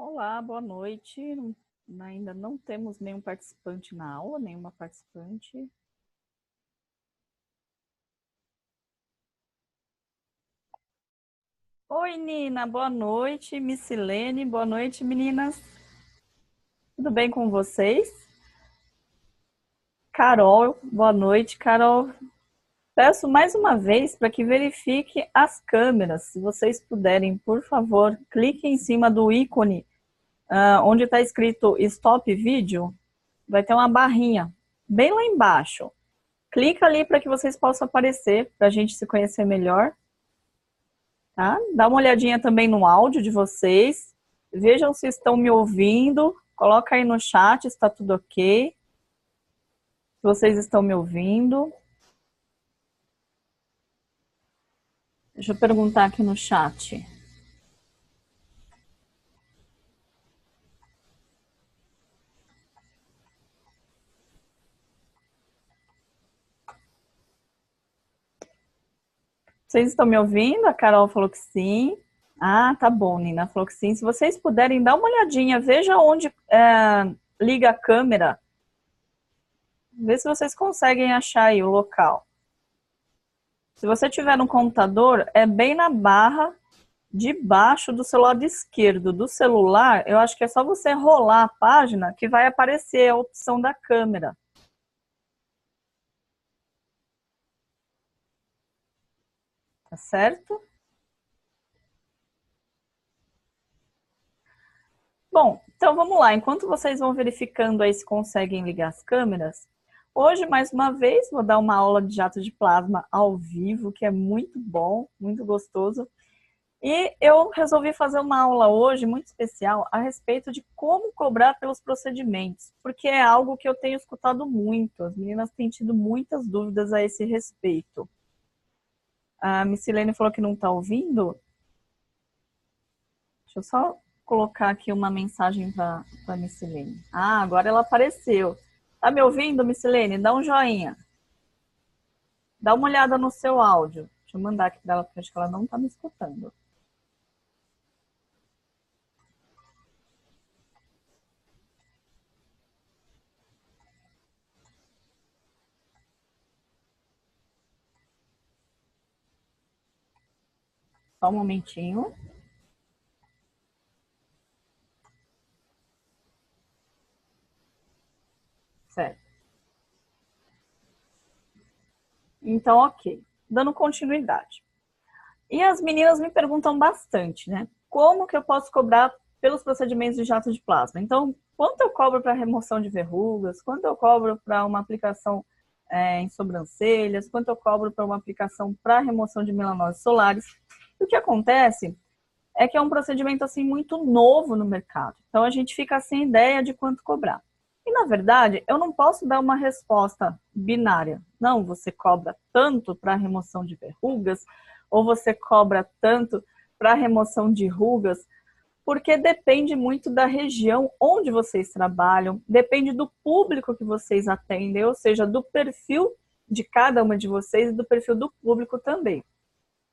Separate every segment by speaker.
Speaker 1: Olá, boa noite. Ainda não temos nenhum participante na aula, nenhuma participante. Oi, Nina, boa noite. Missilene, boa noite, meninas. Tudo bem com vocês? Carol, boa noite, Carol. Peço mais uma vez para que verifique as câmeras. Se vocês puderem, por favor, clique em cima do ícone onde está escrito Stop Vídeo. Vai ter uma barrinha bem lá embaixo. Clica ali para que vocês possam aparecer, para a gente se conhecer melhor. Tá? Dá uma olhadinha também no áudio de vocês. Vejam se estão me ouvindo. Coloca aí no chat se está tudo ok. Se vocês estão me ouvindo. Deixa eu perguntar aqui no chat. Vocês estão me ouvindo? A Carol falou que sim. Ah, tá bom, Nina falou que sim. Se vocês puderem, dar uma olhadinha. Veja onde liga a câmera. Vê se vocês conseguem achar aí o local. Se você tiver no computador, é bem na barra debaixo do seu lado esquerdo do celular. Eu acho que é só você rolar a página que vai aparecer a opção da câmera. Tá certo? Bom, então vamos lá. Enquanto vocês vão verificando aí se conseguem ligar as câmeras, hoje, mais uma vez, vou dar uma aula de jato de plasma ao vivo, que é muito bom, muito gostoso. E eu resolvi fazer uma aula hoje muito especial a respeito de como cobrar pelos procedimentos, porque é algo que eu tenho escutado muito. As meninas têm tido muitas dúvidas a esse respeito. A Missilene falou que não está ouvindo. Deixa eu só colocar aqui uma mensagem para a Missilene. Ah, agora ela apareceu. Tá me ouvindo, Missilene? Dá um joinha. Dá uma olhada no seu áudio. Deixa eu mandar aqui para ela, porque acho que ela não está me escutando. Só um momentinho. Certo. Então, ok. Dando continuidade. E as meninas me perguntam bastante, né? Como que eu posso cobrar pelos procedimentos de jato de plasma? Então, quanto eu cobro para remoção de verrugas? Quanto eu cobro para uma aplicação em sobrancelhas? Quanto eu cobro para uma aplicação para remoção de melanoses solares? E o que acontece é que é um procedimento assim muito novo no mercado. Então, a gente fica sem ideia de quanto cobrar. E, na verdade, eu não posso dar uma resposta binária. Não, você cobra tanto para remoção de verrugas, ou você cobra tanto para remoção de rugas, porque depende muito da região onde vocês trabalham, depende do público que vocês atendem, ou seja, do perfil de cada uma de vocês e do perfil do público também.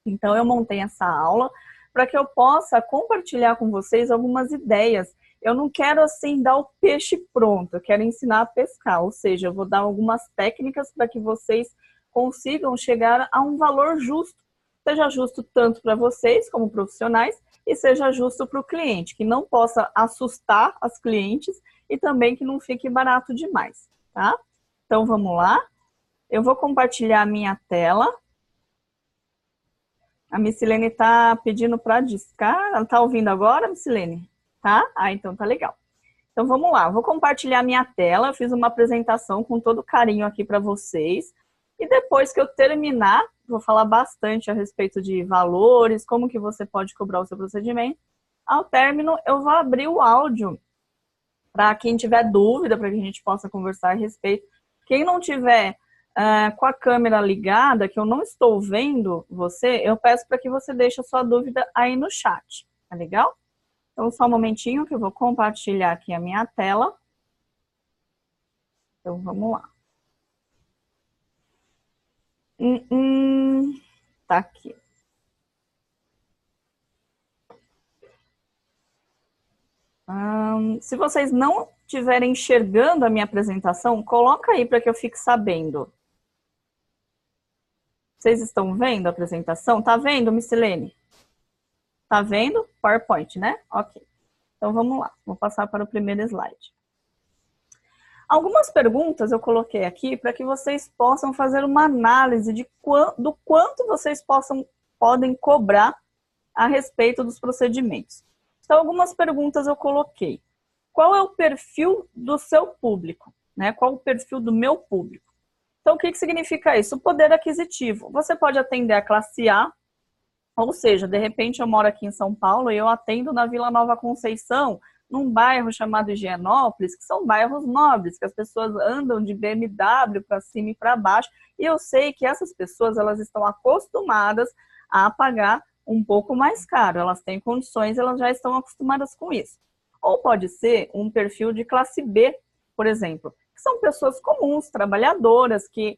Speaker 1: Então, eu montei essa aula para que eu possa compartilhar com vocês algumas ideias. Eu não quero, assim, dar o peixe pronto, eu quero ensinar a pescar, ou seja, eu vou dar algumas técnicas para que vocês consigam chegar a um valor justo, seja justo tanto para vocês como profissionais e seja justo para o cliente, que não possa assustar as clientes e também que não fique barato demais, tá? Então, vamos lá. Eu vou compartilhar a minha tela. A Missilene está pedindo para discar. Ela está ouvindo agora, Missilene? Tá? Ah, então tá legal. Então vamos lá, vou compartilhar minha tela. Eu fiz uma apresentação com todo carinho aqui para vocês. E depois que eu terminar, vou falar bastante a respeito de valores, como que você pode cobrar o seu procedimento. Ao término, eu vou abrir o áudio para quem tiver dúvida, para que a gente possa conversar a respeito. Quem não tiver com a câmera ligada, que eu não estou vendo você, eu peço para que você deixe a sua dúvida aí no chat, tá legal? Então, só um momentinho que eu vou compartilhar aqui a minha tela. Então, vamos lá. Tá aqui. Se vocês não estiverem enxergando a minha apresentação, coloca aí para que eu fique sabendo. Vocês estão vendo a apresentação? Tá vendo, Missilene? Tá vendo? PowerPoint, né? Ok. Então vamos lá. Vou passar para o primeiro slide. Algumas perguntas eu coloquei aqui para que vocês possam fazer uma análise do quanto vocês podem cobrar a respeito dos procedimentos. Então, algumas perguntas eu coloquei. Qual é o perfil do seu público? Né? Qual o perfil do meu público? Então, o que significa isso? O poder aquisitivo. Você pode atender a classe A, ou seja, de repente eu moro aqui em São Paulo e eu atendo na Vila Nova Conceição, num bairro chamado Higienópolis, que são bairros nobres, que as pessoas andam de BMW para cima e para baixo, e eu sei que essas pessoas elas estão acostumadas a pagar um pouco mais caro, elas têm condições, elas já estão acostumadas com isso. Ou pode ser um perfil de classe B, por exemplo, que são pessoas comuns, trabalhadoras, que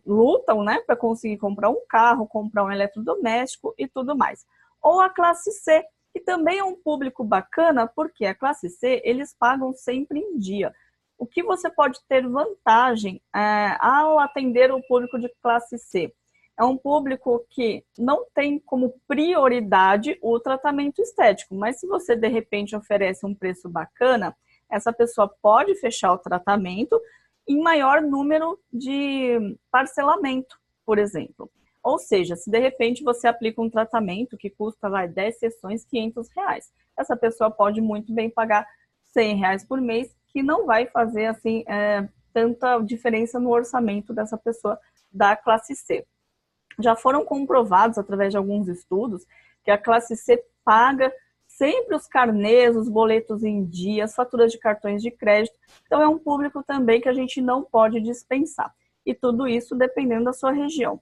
Speaker 1: lutam, né, para conseguir comprar um carro, comprar um eletrodoméstico e tudo mais. Ou a classe C, que também é um público bacana, porque a classe C, eles pagam sempre em dia. O que você pode ter vantagem ao atender o público de classe C? É um público que não tem como prioridade o tratamento estético, mas se você, de repente, oferece um preço bacana, essa pessoa pode fechar o tratamento em maior número de parcelamento, por exemplo. Ou seja, se de repente você aplica um tratamento que custa 10 sessões, R$500, essa pessoa pode muito bem pagar R$100 por mês, que não vai fazer assim tanta diferença no orçamento dessa pessoa da classe C. Já foram comprovados através de alguns estudos que a classe C paga sempre os carnês, os boletos em dia, as faturas de cartões de crédito. Então é um público também que a gente não pode dispensar. E tudo isso dependendo da sua região.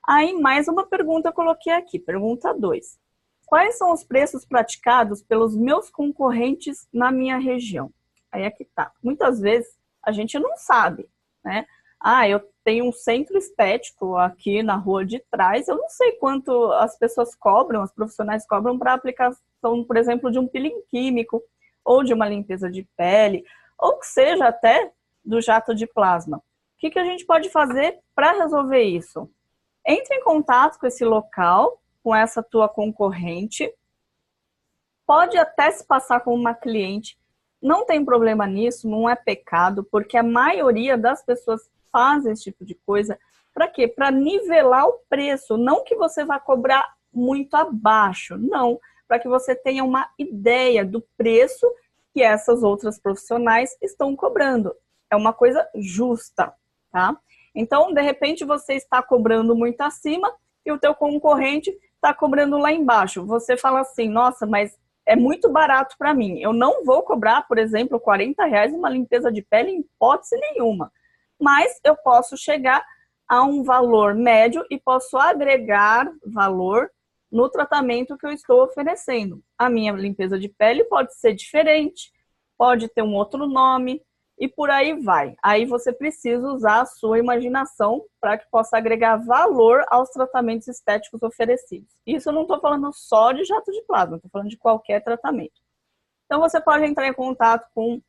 Speaker 1: Aí mais uma pergunta eu coloquei aqui, pergunta 2. Quais são os preços praticados pelos meus concorrentes na minha região? Aí é que tá. Muitas vezes a gente não sabe, né? Eu tenho um centro estético aqui na rua de trás, eu não sei quanto as pessoas cobram, os profissionais cobram para aplicação, por exemplo, de um peeling químico, ou de uma limpeza de pele, ou que seja até do jato de plasma. O que a gente pode fazer para resolver isso? Entre em contato com esse local, com essa tua concorrente, pode até se passar com uma cliente, não tem problema nisso, não é pecado, porque a maioria das pessoas faz esse tipo de coisa. Para quê? Para nivelar o preço. Não que você vá cobrar muito abaixo, não. Para que você tenha uma ideia do preço que essas outras profissionais estão cobrando. É uma coisa justa, tá? Então, de repente, você está cobrando muito acima e o teu concorrente está cobrando lá embaixo. Você fala assim, nossa, mas é muito barato para mim. Eu não vou cobrar, por exemplo, R$40 uma limpeza de pele em hipótese nenhuma. Mas eu posso chegar a um valor médio e posso agregar valor no tratamento que eu estou oferecendo. A minha limpeza de pele pode ser diferente, pode ter um outro nome e por aí vai. Aí você precisa usar a sua imaginação para que possa agregar valor aos tratamentos estéticos oferecidos. Isso eu não estou falando só de jato de plasma, estou falando de qualquer tratamento. Então você pode entrar em contato com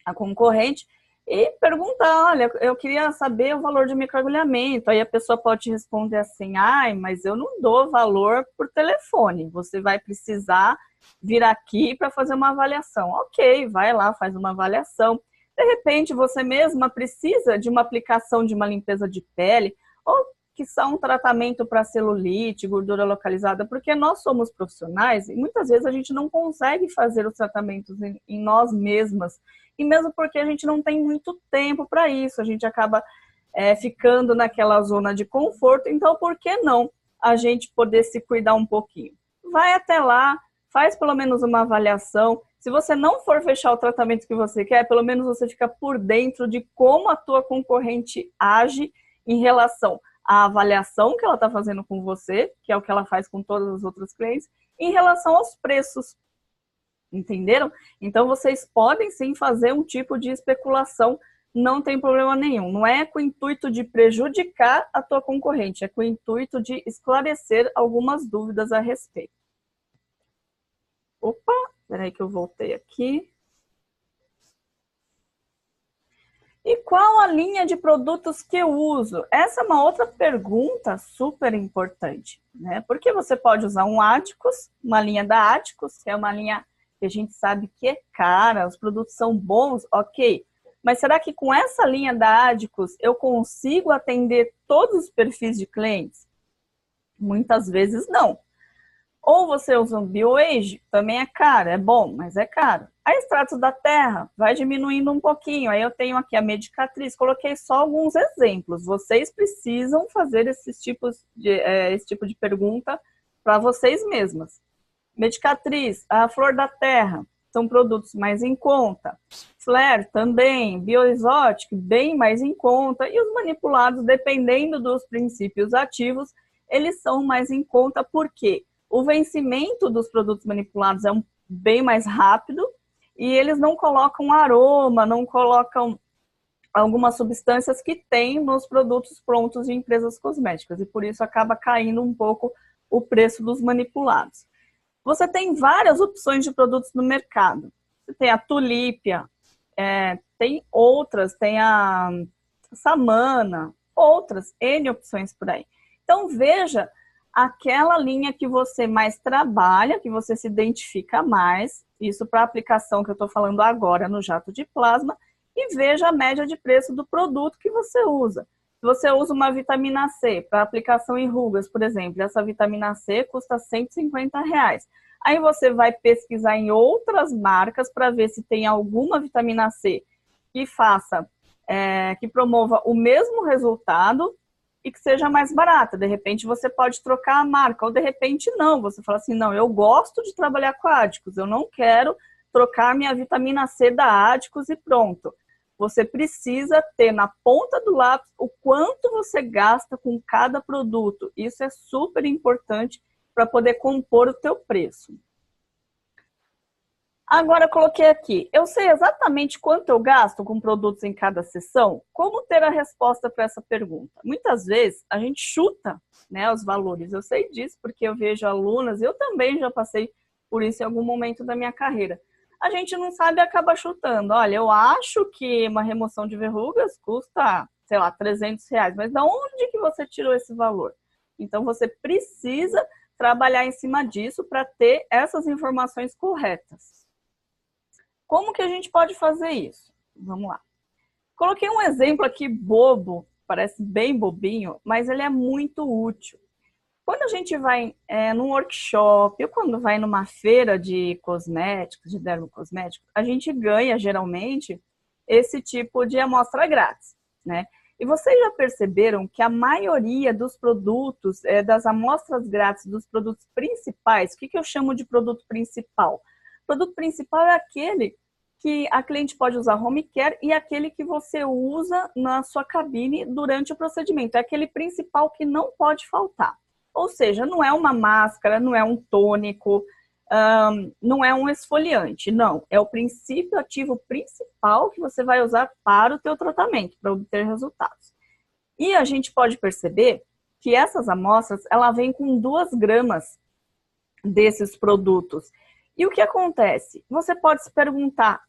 Speaker 1: a concorrente e perguntar, olha, eu queria saber o valor de microagulhamento. Aí a pessoa pode te responder assim, mas eu não dou valor por telefone, você vai precisar vir aqui para fazer uma avaliação. Ok, vai lá, faz uma avaliação. De repente, você mesma precisa de uma aplicação de uma limpeza de pele, ou que são um tratamento para celulite, gordura localizada, porque nós somos profissionais e muitas vezes a gente não consegue fazer os tratamentos em nós mesmas, e mesmo porque a gente não tem muito tempo para isso, a gente acaba ficando naquela zona de conforto, então por que não a gente poder se cuidar um pouquinho? Vai até lá, faz pelo menos uma avaliação. Se você não for fechar o tratamento que você quer, pelo menos você fica por dentro de como a tua concorrente age em relação à avaliação que ela está fazendo com você, que é o que ela faz com todas as outras clientes, em relação aos preços. Entenderam? Então, vocês podem sim fazer um tipo de especulação, não tem problema nenhum. Não é com o intuito de prejudicar a tua concorrente, é com o intuito de esclarecer algumas dúvidas a respeito. Opa! Espera aí que eu voltei aqui. E qual a linha de produtos que eu uso? Essa é uma outra pergunta super importante, né? Porque você pode usar um Áticos, uma linha da Áticos, que é uma linha que a gente sabe que é cara, os produtos são bons, ok. Mas será que com essa linha da Áticos eu consigo atender todos os perfis de clientes? Muitas vezes não. Ou você usa um BioAge, também é caro, é bom, mas é caro. A extrato da terra vai diminuindo um pouquinho. Aí eu tenho aqui a Medicatriz, coloquei só alguns exemplos. Vocês precisam fazer esse tipo de pergunta para vocês mesmas. Medicatriz, a Flor da Terra, são produtos mais em conta. Flare também, Bioexotic, bem mais em conta. E os manipulados, dependendo dos princípios ativos, eles são mais em conta, por quê? O vencimento dos produtos manipulados é bem mais rápido e eles não colocam aroma, não colocam algumas substâncias que tem nos produtos prontos de empresas cosméticas e por isso acaba caindo um pouco o preço dos manipulados. Você tem várias opções de produtos no mercado. Você tem a Tulípia, tem outras, tem a Samana, outras, N opções por aí. Então veja aquela linha que você mais trabalha, que você se identifica mais, isso para a aplicação que eu estou falando agora no jato de plasma, e veja a média de preço do produto que você usa. Se você usa uma vitamina C para aplicação em rugas, por exemplo, essa vitamina C custa R$150. Aí você vai pesquisar em outras marcas para ver se tem alguma vitamina C que faça, que promova o mesmo resultado e que seja mais barata. De repente você pode trocar a marca, ou de repente não, você fala assim, não, eu gosto de trabalhar com a Áticos, eu não quero trocar minha vitamina C da Áticos e pronto. Você precisa ter na ponta do lápis o quanto você gasta com cada produto. Isso é super importante para poder compor o teu preço. Agora eu coloquei aqui, eu sei exatamente quanto eu gasto com produtos em cada sessão. Como ter a resposta para essa pergunta? Muitas vezes a gente chuta, né, os valores. Eu sei disso porque eu vejo alunas, eu também já passei por isso em algum momento da minha carreira. A gente não sabe e acaba chutando. Olha, eu acho que uma remoção de verrugas custa, sei lá, R$300, mas de onde que você tirou esse valor? Então você precisa trabalhar em cima disso para ter essas informações corretas. Como que a gente pode fazer isso? Vamos lá. Coloquei um exemplo aqui bobo, parece bem bobinho, mas ele é muito útil. Quando a gente vai num workshop ou quando vai numa feira de cosméticos, de dermocosméticos, a gente ganha, geralmente, esse tipo de amostra grátis, né? E vocês já perceberam que a maioria dos produtos, das amostras grátis, dos produtos principais, o que eu chamo de produto principal? O produto principal é aquele que a cliente pode usar home care e aquele que você usa na sua cabine durante o procedimento. É aquele principal que não pode faltar. Ou seja, não é uma máscara, não é um tônico, não é um esfoliante, não. É o princípio ativo principal que você vai usar para o teu tratamento, para obter resultados. E a gente pode perceber que essas amostras, ela vem com 2 gramas desses produtos. E o que acontece? Você pode se perguntar,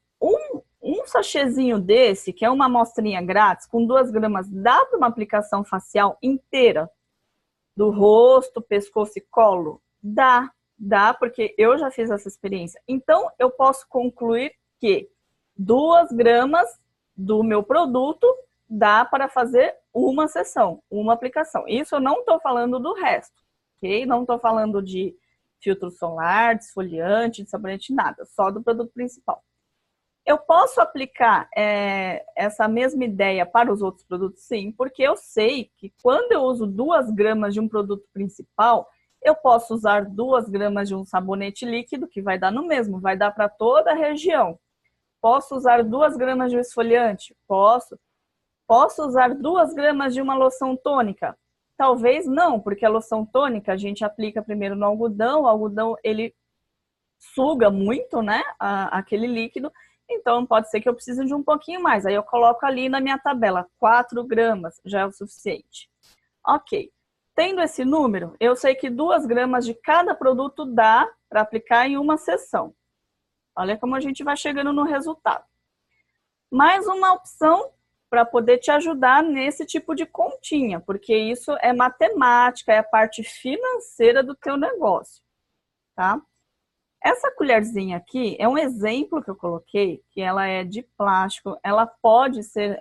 Speaker 1: um sachêzinho desse, que é uma amostrinha grátis, com 2 gramas, dá para uma aplicação facial inteira? Do rosto, pescoço e colo? Dá, porque eu já fiz essa experiência. Então, eu posso concluir que 2 gramas do meu produto dá para fazer uma sessão, uma aplicação. Isso eu não estou falando do resto, ok? Não estou falando de filtro solar, de esfoliante, de sabonete, nada, só do produto principal. Eu posso aplicar essa mesma ideia para os outros produtos? Sim, porque eu sei que quando eu uso 2 gramas de um produto principal, eu posso usar 2 gramas de um sabonete líquido, que vai dar no mesmo, vai dar para toda a região. Posso usar 2 gramas de um esfoliante? Posso. Posso usar 2 gramas de uma loção tônica? Talvez não, porque a loção tônica a gente aplica primeiro no algodão, o algodão ele suga muito, né, aquele líquido. Então, pode ser que eu precise de um pouquinho mais. Aí eu coloco ali na minha tabela, 4 gramas, já é o suficiente. Ok. Tendo esse número, eu sei que 2 gramas de cada produto dá para aplicar em uma sessão. Olha como a gente vai chegando no resultado. Mais uma opção para poder te ajudar nesse tipo de continha, porque isso é matemática, é a parte financeira do teu negócio, tá? Essa colherzinha aqui é um exemplo que eu coloquei, que ela é de plástico, ela pode ser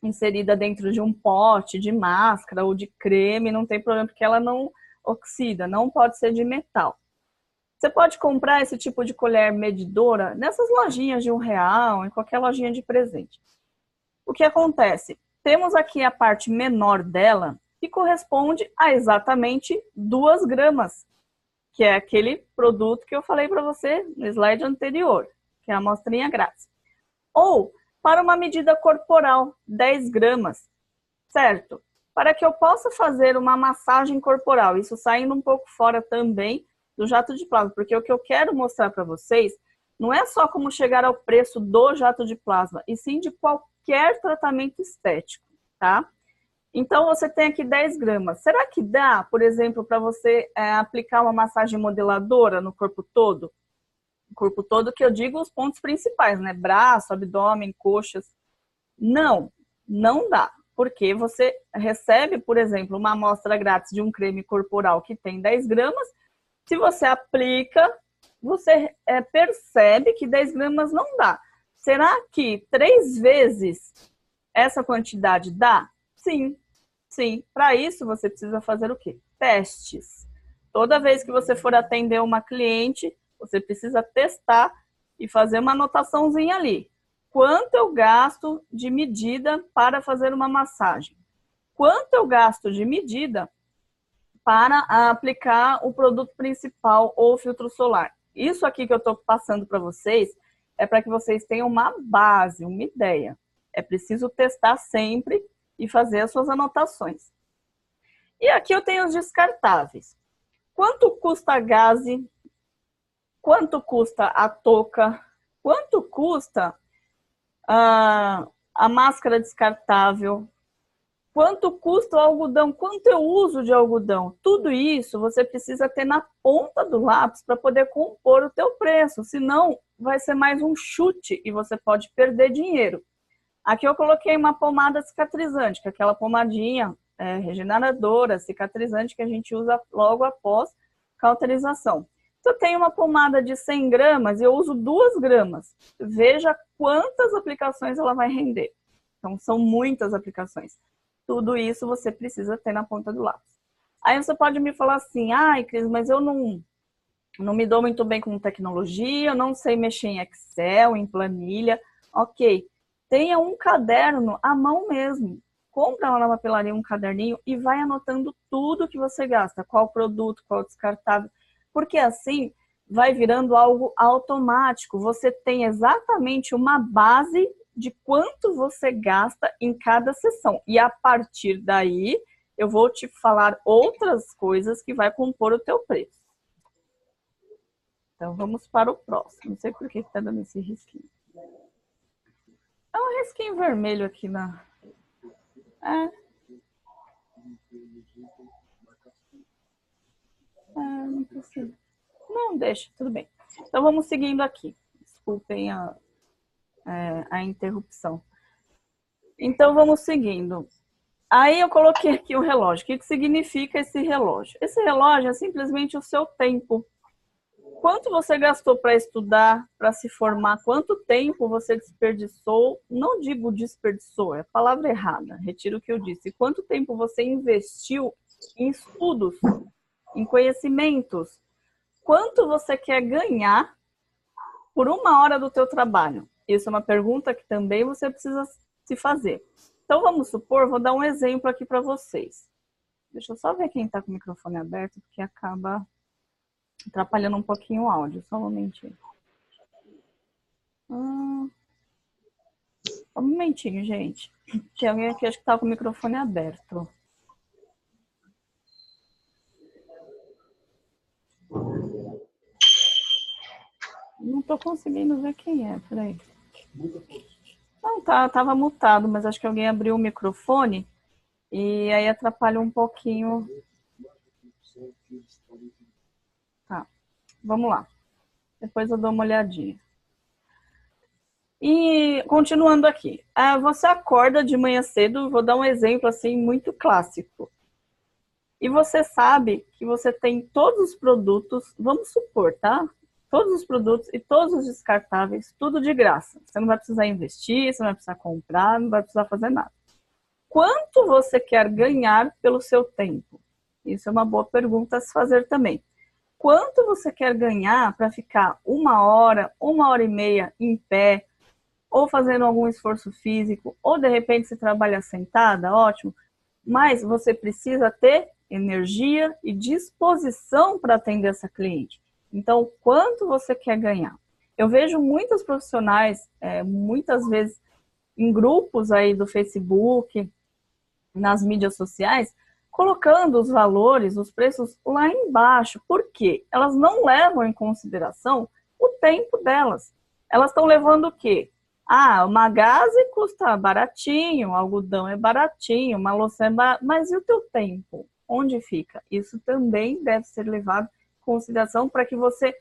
Speaker 1: inserida dentro de um pote de máscara ou de creme, não tem problema, porque ela não oxida, não pode ser de metal. Você pode comprar esse tipo de colher medidora nessas lojinhas de R$1, em qualquer lojinha de presente. O que acontece? Temos aqui a parte menor dela, que corresponde a exatamente 2 gramas, que é aquele produto que eu falei para você no slide anterior, que é a amostrinha grátis. Ou para uma medida corporal, 10 gramas, certo? Para que eu possa fazer uma massagem corporal, isso saindo um pouco fora também do jato de plasma, porque o que eu quero mostrar para vocês não é só como chegar ao preço do jato de plasma, e sim de qualquer tratamento estético, tá? Então, você tem aqui 10 gramas. Será que dá, por exemplo, para você aplicar uma massagem modeladora no corpo todo? O corpo todo que eu digo os pontos principais, né? Braço, abdômen, coxas. Não, não dá. Porque você recebe, por exemplo, uma amostra grátis de um creme corporal que tem 10 gramas. Se você aplica, você percebe que 10 gramas não dá. Será que 3 vezes essa quantidade dá? Sim, sim. Para isso, você precisa fazer o quê? Testes. Toda vez que você for atender uma cliente, você precisa testar e fazer uma anotaçãozinha ali. Quanto eu gasto de medida para fazer uma massagem? Quanto eu gasto de medida para aplicar o produto principal ou filtro solar? Isso aqui que eu estou passando para vocês é para que vocês tenham uma base, uma ideia. É preciso testar sempre e fazer as suas anotações. E aqui eu tenho os descartáveis. Quanto custa a gaze? Quanto custa a touca? Quanto custa a máscara descartável? Quanto custa o algodão? Quanto eu uso de algodão? Tudo isso você precisa ter na ponta do lápis para poder compor o teu preço, senão vai ser mais um chute e você pode perder dinheiro. Aqui eu coloquei uma pomada cicatrizante, que é aquela pomadinha regeneradora, cicatrizante que a gente usa logo após cauterização. Se eu tenho uma pomada de 100 gramas e eu uso 2 gramas, veja quantas aplicações ela vai render. Então, são muitas aplicações. Tudo isso você precisa ter na ponta do lápis. Aí você pode me falar assim, ai, Cris, mas eu não me dou muito bem com tecnologia, eu não sei mexer em Excel, em planilha. Ok, tenha um caderno à mão mesmo. Compra lá na papelaria um caderninho e vai anotando tudo que você gasta, qual produto, qual descartável, porque assim vai virando algo automático. Você tem exatamente uma base de quanto você gasta em cada sessão. E a partir daí, eu vou te falar outras coisas que vai compor o teu preço. Então, vamos para o próximo. Não sei por que está dando esse risquinho. É um risquinho vermelho aqui na... não precisa. Não, deixa, tudo bem. Então, vamos seguindo aqui. Desculpem a interrupção. Então, vamos seguindo. Aí eu coloquei aqui o relógio. O que significa esse relógio? Esse relógio é simplesmente o seu tempo. Quanto você gastou para estudar, para se formar? Quanto tempo você desperdiçou? Não digo desperdiçou, é a palavra errada. Retiro o que eu disse. Quanto tempo você investiu em estudos, em conhecimentos? Quanto você quer ganhar por 1 hora do teu trabalho? Isso é uma pergunta que também você precisa se fazer. Então, vamos supor, vou dar um exemplo aqui para vocês. Deixa eu só ver quem está com o microfone aberto, porque acaba atrapalhando um pouquinho o áudio. Só um momentinho. Só um momentinho, gente. Tem alguém aqui, acho que está com o microfone aberto. Não estou conseguindo ver quem é, peraí. Não, tava mutado, mas acho que alguém abriu o microfone e aí atrapalha um pouquinho. Tá, vamos lá. Depois eu dou uma olhadinha. E continuando aqui, você acorda de manhã cedo, vou dar um exemplo assim muito clássico. E você sabe que você tem todos os produtos, vamos supor, tá? Todos os produtos e todos os descartáveis, tudo de graça. Você não vai precisar investir, você não vai precisar comprar, não vai precisar fazer nada. Quanto você quer ganhar pelo seu tempo? Isso é uma boa pergunta a se fazer também. Quanto você quer ganhar para ficar 1 hora e meia em pé, ou fazendo algum esforço físico, ou de repente você trabalha sentada, ótimo, mas você precisa ter energia e disposição para atender essa cliente. Então, quanto você quer ganhar? Eu vejo muitos profissionais, muitas vezes em grupos aí do Facebook, nas mídias sociais, colocando os valores, os preços lá embaixo. Por quê? Elas não levam em consideração o tempo delas. Elas estão levando o quê? Uma gaze custa baratinho, algodão é baratinho, uma loção é baratinho, mas e o teu tempo? Onde fica? Isso também deve ser levado em consideração para que você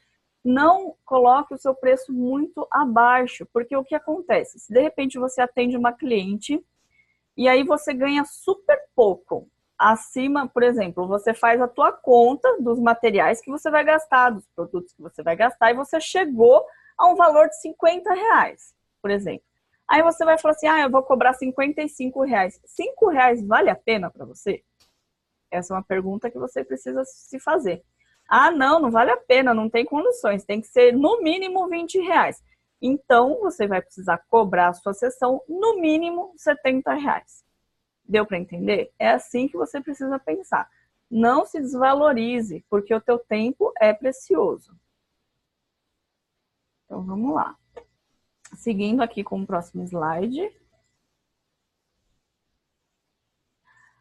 Speaker 1: não coloque o seu preço muito abaixo, porque o que acontece? Se de repente você atende uma cliente e aí você ganha super pouco, acima, por exemplo, você faz a tua conta dos materiais que você vai gastar, dos produtos que você vai gastar, e você chegou a um valor de R$50, por exemplo. Aí você vai falar assim, eu vou cobrar R$55. R$5 vale a pena para você? Essa é uma pergunta que você precisa se fazer. Não vale a pena, não tem condições, tem que ser no mínimo R$20. Então, você vai precisar cobrar a sua sessão no mínimo R$70. Deu para entender? É assim que você precisa pensar. Não se desvalorize, porque o teu tempo é precioso. Então, vamos lá. Seguindo aqui com o próximo slide.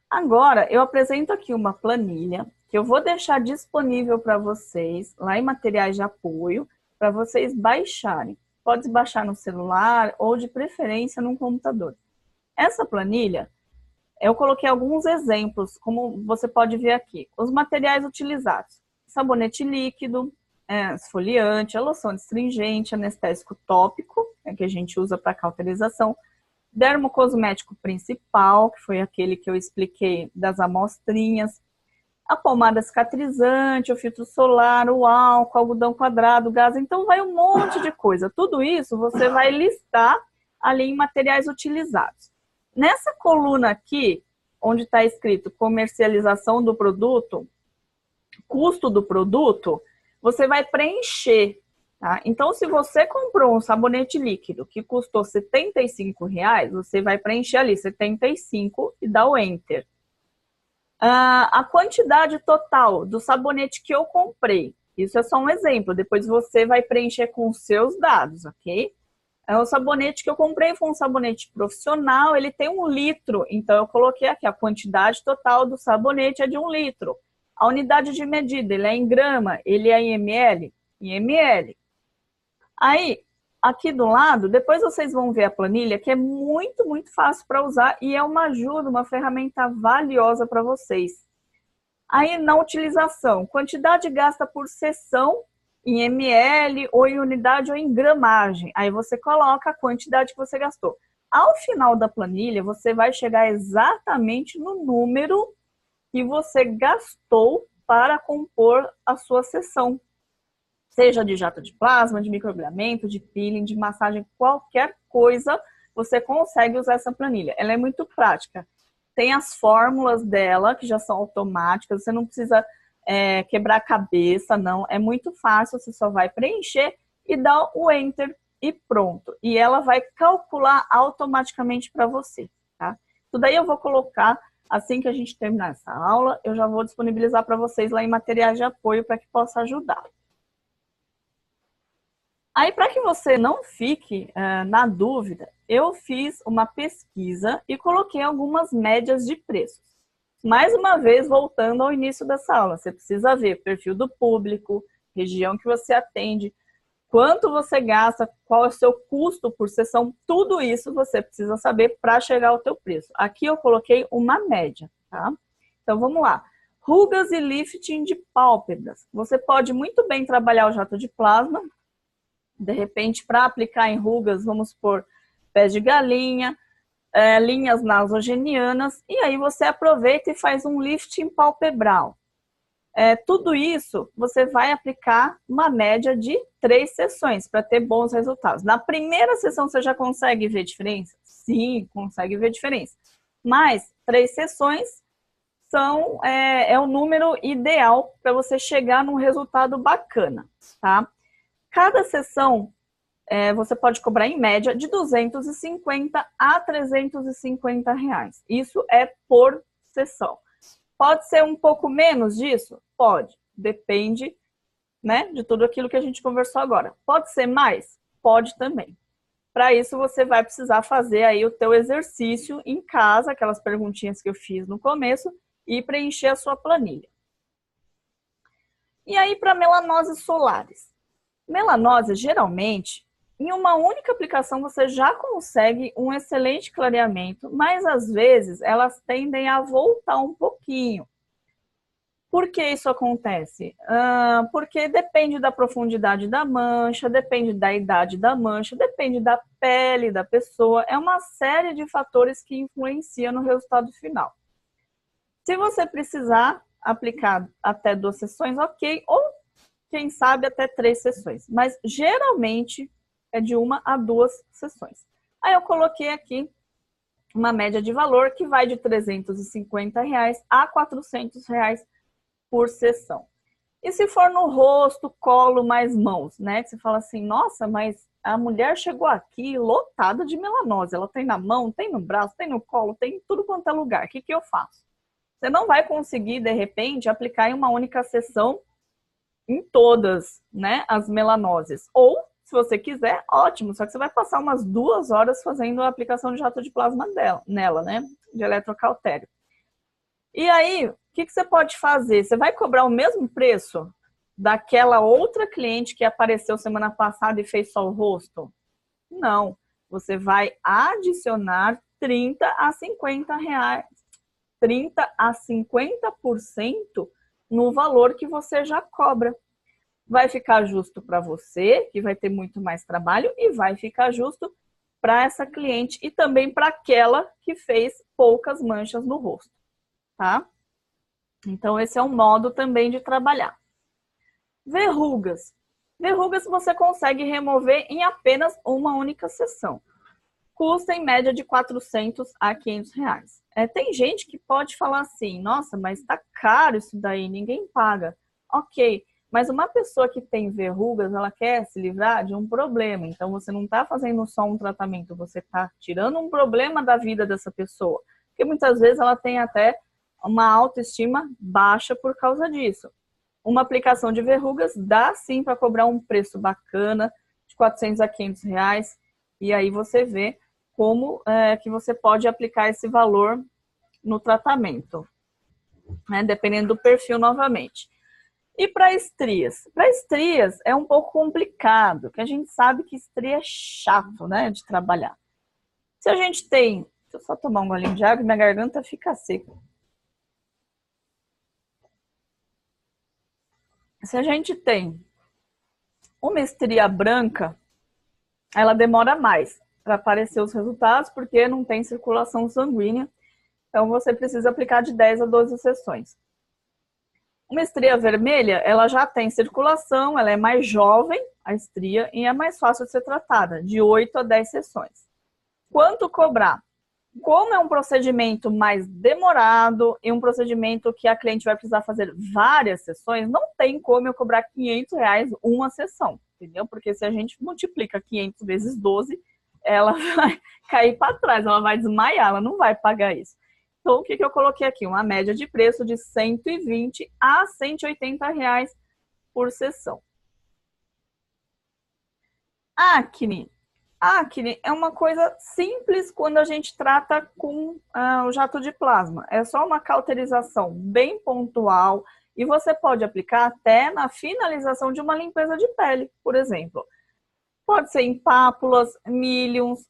Speaker 1: Agora, eu apresento aqui uma planilha que eu vou deixar disponível para vocês, lá em materiais de apoio, para vocês baixarem. Pode baixar no celular ou, de preferência, no computador. Essa planilha, eu coloquei alguns exemplos, como você pode ver aqui. Os materiais utilizados. Sabonete líquido, esfoliante, a loção astringente, anestésico tópico, que a gente usa para cauterização, dermocosmético principal, que foi aquele que eu expliquei das amostrinhas, a pomada cicatrizante, o filtro solar, o álcool, algodão quadrado, gás, então vai um monte de coisa. Tudo isso você vai listar ali em materiais utilizados. Nessa coluna aqui, onde está escrito comercialização do produto, custo do produto, você vai preencher. Tá? Então, se você comprou um sabonete líquido que custou R$75, você vai preencher ali 75 e dá o Enter. A quantidade total do sabonete que eu comprei, isso é só um exemplo, depois você vai preencher com os seus dados, ok? O sabonete que eu comprei foi um sabonete profissional, ele tem 1 litro, então eu coloquei aqui, a quantidade total do sabonete é de 1 litro. A unidade de medida, ele é em grama, ele é em ml? Em ml. Aí, aqui do lado, depois vocês vão ver a planilha, que é muito, muito fácil para usar e é uma ajuda, uma ferramenta valiosa para vocês. Aí, na utilização, quantidade gasta por sessão em ml, ou em unidade, ou em gramagem. Aí você coloca a quantidade que você gastou. Ao final da planilha, você vai chegar exatamente no número que você gastou para compor a sua sessão. Seja de jato de plasma, de microagulhamento, de peeling, de massagem, qualquer coisa, você consegue usar essa planilha. Ela é muito prática. Tem as fórmulas dela, que já são automáticas, você não precisa quebrar a cabeça, não. É muito fácil, você só vai preencher e dar o Enter e pronto. E ela vai calcular automaticamente para você, tá? Tudo aí eu vou colocar, assim que a gente terminar essa aula, eu já vou disponibilizar para vocês lá em materiais de apoio para que possa ajudar. Aí, para que você não fique na dúvida, eu fiz uma pesquisa e coloquei algumas médias de preços. Mais uma vez, voltando ao início dessa aula, você precisa ver perfil do público, região que você atende, quanto você gasta, qual é o seu custo por sessão, tudo isso você precisa saber para chegar ao teu preço. Aqui eu coloquei uma média, tá? Então, vamos lá. Rugas e lifting de pálpebras. Você pode muito bem trabalhar o jato de plasma, De repente, para aplicar em rugas, vamos por pés de galinha, linhas nasogenianas, e aí você aproveita e faz um lifting palpebral. Tudo isso você vai aplicar uma média de 3 sessões para ter bons resultados. Na primeira sessão você já consegue ver diferença? Sim, consegue ver diferença. Mas 3 sessões é o número ideal para você chegar num resultado bacana, tá? Cada sessão você pode cobrar em média de 250 a 350 reais. Isso é por sessão. Pode ser um pouco menos disso? Pode. Depende, né, de tudo aquilo que a gente conversou agora. Pode ser mais? Pode também. Para isso, você vai precisar fazer aí o teu exercício em casa, aquelas perguntinhas que eu fiz no começo, e preencher a sua planilha. E aí, para melanoses solares. Melanose, geralmente, em uma única aplicação você já consegue um excelente clareamento, mas às vezes elas tendem a voltar um pouquinho. Por que isso acontece? Porque depende da profundidade da mancha, depende da idade da mancha, depende da pele da pessoa. É uma série de fatores que influenciam no resultado final. Se você precisar aplicar até 2 sessões, ok, ou quem sabe até 3 sessões, mas geralmente é de 1 a 2 sessões. Aí eu coloquei aqui uma média de valor que vai de R$350 a R$400 por sessão. E se for no rosto, colo, mais mãos, né? Que você fala assim, nossa, mas a mulher chegou aqui lotada de melanose. Ela tem na mão, tem no braço, tem no colo, tem em tudo quanto é lugar. O que eu faço? Você não vai conseguir, de repente, aplicar em uma única sessão em todas, né, as melanoses. Ou, se você quiser, ótimo, só que você vai passar umas 2 horas fazendo a aplicação de jato de plasma nela, né, de eletrocautério. E aí, o que você pode fazer? Você vai cobrar o mesmo preço daquela outra cliente que apareceu semana passada e fez só o rosto? Não, você vai adicionar 30 a 50 reais, 30 a 50% no valor que você já cobra. Vai ficar justo para você, que vai ter muito mais trabalho, e vai ficar justo para essa cliente e também para aquela que fez poucas manchas no rosto, tá? Então, esse é um modo também de trabalhar. Verrugas. Verrugas você consegue remover em apenas uma única sessão. Custa em média de 400 a 500 reais. Tem gente que pode falar assim, nossa, mas tá caro isso daí, ninguém paga. Ok, mas uma pessoa que tem verrugas, ela quer se livrar de um problema. Então, você não está fazendo só um tratamento, você está tirando um problema da vida dessa pessoa. Porque muitas vezes ela tem até uma autoestima baixa por causa disso. Uma aplicação de verrugas dá sim para cobrar um preço bacana, de 400 a 500 reais. E aí você vê como que você pode aplicar esse valor no tratamento, né? Dependendo do perfil novamente. E para estrias? Para estrias é um pouco complicado, porque a gente sabe que estria é chato, né, de trabalhar. Se a gente tem... Deixa eu só tomar um golinho de água e minha garganta fica seca. Se a gente tem uma estria branca, ela demora mais para aparecer os resultados, porque não tem circulação sanguínea. Então, você precisa aplicar de 10 a 12 sessões. Uma estria vermelha, ela já tem circulação, ela é mais jovem, a estria, e é mais fácil de ser tratada, de 8 a 10 sessões. Quanto cobrar? Como é um procedimento mais demorado e um procedimento que a cliente vai precisar fazer várias sessões, não tem como eu cobrar 500 reais uma sessão, entendeu? Porque se a gente multiplica 500 vezes 12, ela vai cair para trás, ela vai desmaiar, ela não vai pagar isso. Então, o que eu coloquei aqui? Uma média de preço de 120 a 180 reais por sessão. Acne. Acne é uma coisa simples quando a gente trata com o jato de plasma. É só uma cauterização bem pontual e você pode aplicar até na finalização de uma limpeza de pele, por exemplo. Pode ser em pápulas, milhons,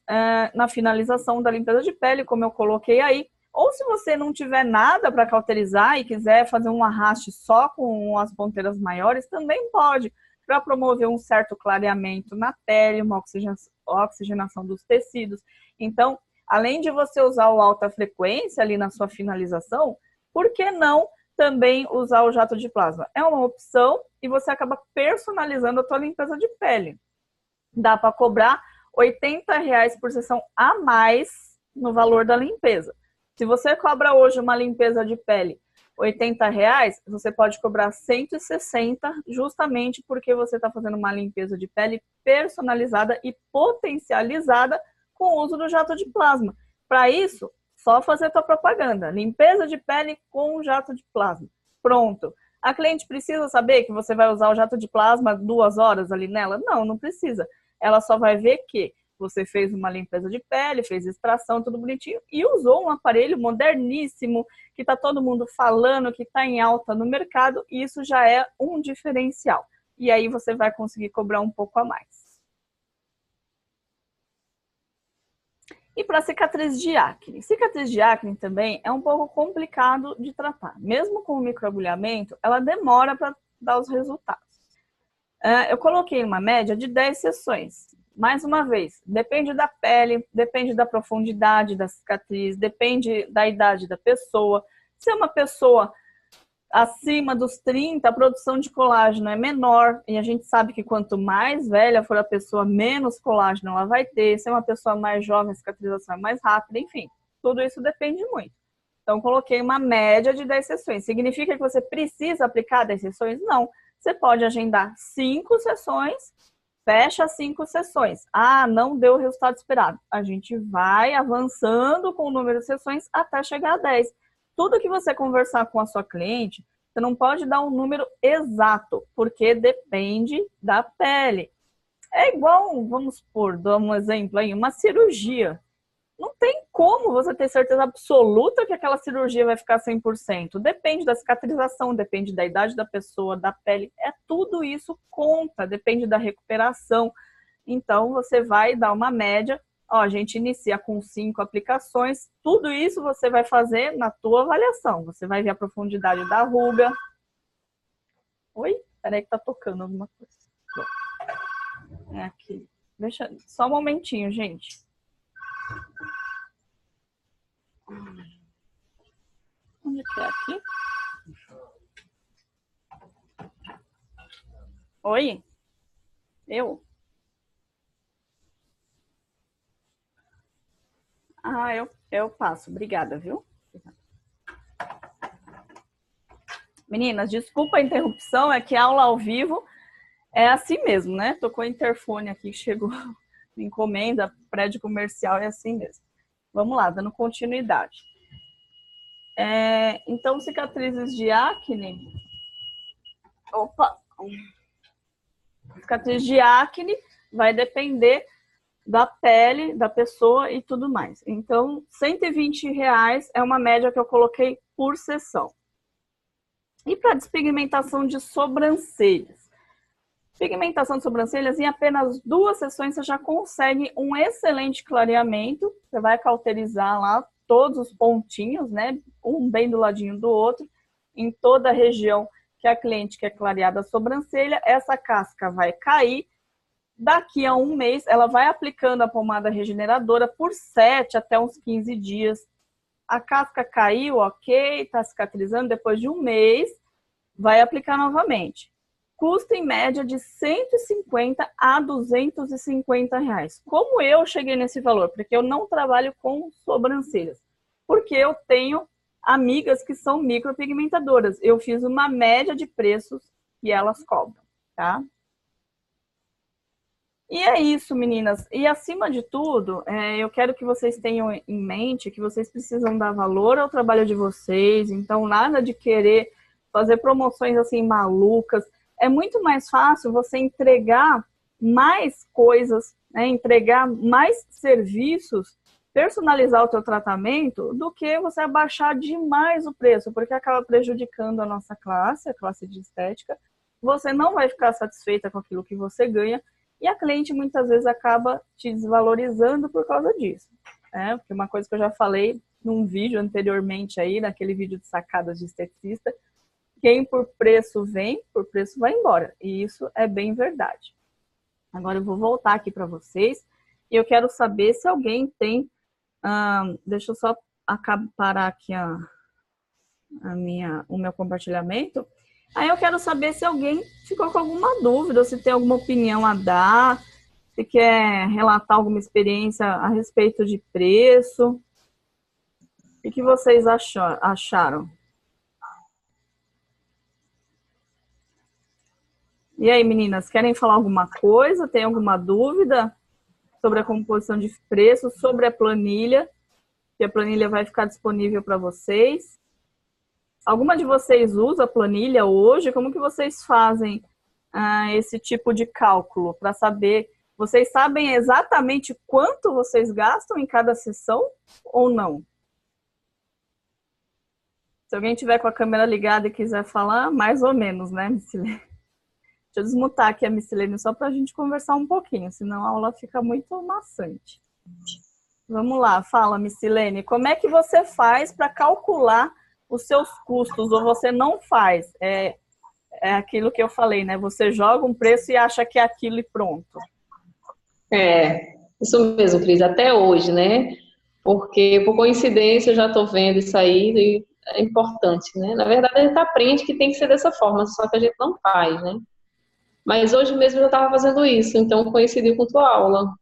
Speaker 1: na finalização da limpeza de pele, como eu coloquei aí. Ou se você não tiver nada para cauterizar e quiser fazer um arraste só com as ponteiras maiores, também pode. para promover um certo clareamento na pele, uma oxigenação dos tecidos. Então, além de você usar o alta frequência ali na sua finalização, por que não também usar o jato de plasma? É uma opção e você acaba personalizando a tua limpeza de pele. Dá para cobrar R$80 por sessão a mais no valor da limpeza. Se você cobra hoje uma limpeza de pele R$80, você pode cobrar 160 justamente porque você está fazendo uma limpeza de pele personalizada e potencializada com o uso do jato de plasma. Para isso, só fazer a tua propaganda. Limpeza de pele com jato de plasma. Pronto. A cliente precisa saber que você vai usar o jato de plasma 2 horas ali nela? Não, não precisa. Ela só vai ver que você fez uma limpeza de pele, fez extração, tudo bonitinho, e usou um aparelho moderníssimo, que está todo mundo falando, que está em alta no mercado, e isso já é um diferencial. E aí você vai conseguir cobrar um pouco a mais. E para cicatriz de acne? Cicatriz de acne também é um pouco complicado de tratar. Mesmo com o microagulhamento, ela demora para dar os resultados. Eu coloquei uma média de 10 sessões. Mais uma vez, depende da pele, depende da profundidade da cicatriz, depende da idade da pessoa. Se é uma pessoa acima dos 30, a produção de colágeno é menor, e a gente sabe que quanto mais velha for a pessoa, menos colágeno ela vai ter. Se é uma pessoa mais jovem, a cicatrização é mais rápida, enfim, tudo isso depende muito. Então, coloquei uma média de 10 sessões. Significa que você precisa aplicar 10 sessões? Não. Você pode agendar 5 sessões, fecha 5 sessões. Ah, não deu o resultado esperado. A gente vai avançando com o número de sessões até chegar a 10. Tudo que você conversar com a sua cliente, você não pode dar um número exato, porque depende da pele. É igual, vamos supor, dar um exemplo aí, uma cirurgia. Não tem como você ter certeza absoluta que aquela cirurgia vai ficar 100%. Depende da cicatrização, depende da idade da pessoa, da pele. Tudo isso conta, depende da recuperação. Então, você vai dar uma média. Ó, a gente inicia com 5 aplicações. Tudo isso você vai fazer na tua avaliação. Você vai ver a profundidade da ruga. Oi? Peraí que tá tocando alguma coisa. É aqui. Deixa só um momentinho, gente. Onde que é aqui? Oi? Eu? Ah, eu passo. Obrigada, viu? Meninas, desculpa a interrupção, é que aula ao vivo é assim mesmo, né? Tocou o interfone aqui, chegou encomenda, prédio comercial, é assim mesmo. Vamos lá, dando continuidade. Então, cicatrizes de acne. Opa! Cicatriz de acne vai depender da pele da pessoa e tudo mais. Então, R$120 é uma média que eu coloquei por sessão. E para despigmentação de sobrancelhas? Pigmentação de sobrancelhas, em apenas 2 sessões você já consegue um excelente clareamento. Você vai cauterizar lá todos os pontinhos, né? Um bem do ladinho do outro, em toda a região que a cliente quer clarear da sobrancelha. Essa casca vai cair. Daqui a 1 mês, ela vai aplicando a pomada regeneradora por 7 até uns 15 dias. A casca caiu, ok, está cicatrizando. Depois de 1 mês, vai aplicar novamente. Custa em média de R$150 a R$250. Como eu cheguei nesse valor? Porque eu não trabalho com sobrancelhas. Porque eu tenho amigas que são micropigmentadoras. Eu fiz uma média de preços e elas cobram, tá? E é isso, meninas. E acima de tudo, eu quero que vocês tenham em mente que vocês precisam dar valor ao trabalho de vocês. Então, nada de querer fazer promoções assim malucas. É muito mais fácil você entregar mais coisas, né? Entregar mais serviços, personalizar o teu tratamento, do que você abaixar demais o preço, porque acaba prejudicando a nossa classe, a classe de estética. Você não vai ficar satisfeita com aquilo que você ganha e a cliente muitas vezes acaba te desvalorizando por causa disso. Porque uma coisa que eu já falei num vídeo anteriormente aí, naquele vídeo de sacadas de esteticista, quem por preço vem, por preço vai embora. E isso é bem verdade. Agora eu vou voltar aqui para vocês e eu quero saber se alguém tem... deixa eu só parar aqui o meu compartilhamento. Aí eu quero saber se alguém ficou com alguma dúvida, se tem alguma opinião a dar, se quer relatar alguma experiência a respeito de preço. O que vocês acharam? E aí, meninas, querem falar alguma coisa? Tem alguma dúvida sobre a composição de preço, sobre a planilha? Que a planilha vai ficar disponível para vocês. Alguma de vocês usa a planilha hoje? Como que vocês fazem esse tipo de cálculo para saber? Vocês sabem exatamente quanto vocês gastam em cada sessão ou não? Se alguém tiver com a câmera ligada e quiser falar, mais ou menos, né, Missilene? Deixa eu desmutar aqui a Missilene só para a gente conversar um pouquinho, senão a aula fica muito maçante. Vamos lá, fala, Missilene. Como é que você faz para calcular os seus custos, ou você não faz? É aquilo que eu falei, né? Você joga um preço e acha que é aquilo e pronto.
Speaker 2: Isso mesmo, Cris, até hoje, né? Porque, por coincidência, eu já estou vendo isso aí e é importante, né? Na verdade, a gente aprende que tem que ser dessa forma, só que a gente não faz, né? Mas hoje mesmo eu já estava fazendo isso, então coincidiu com tua aula.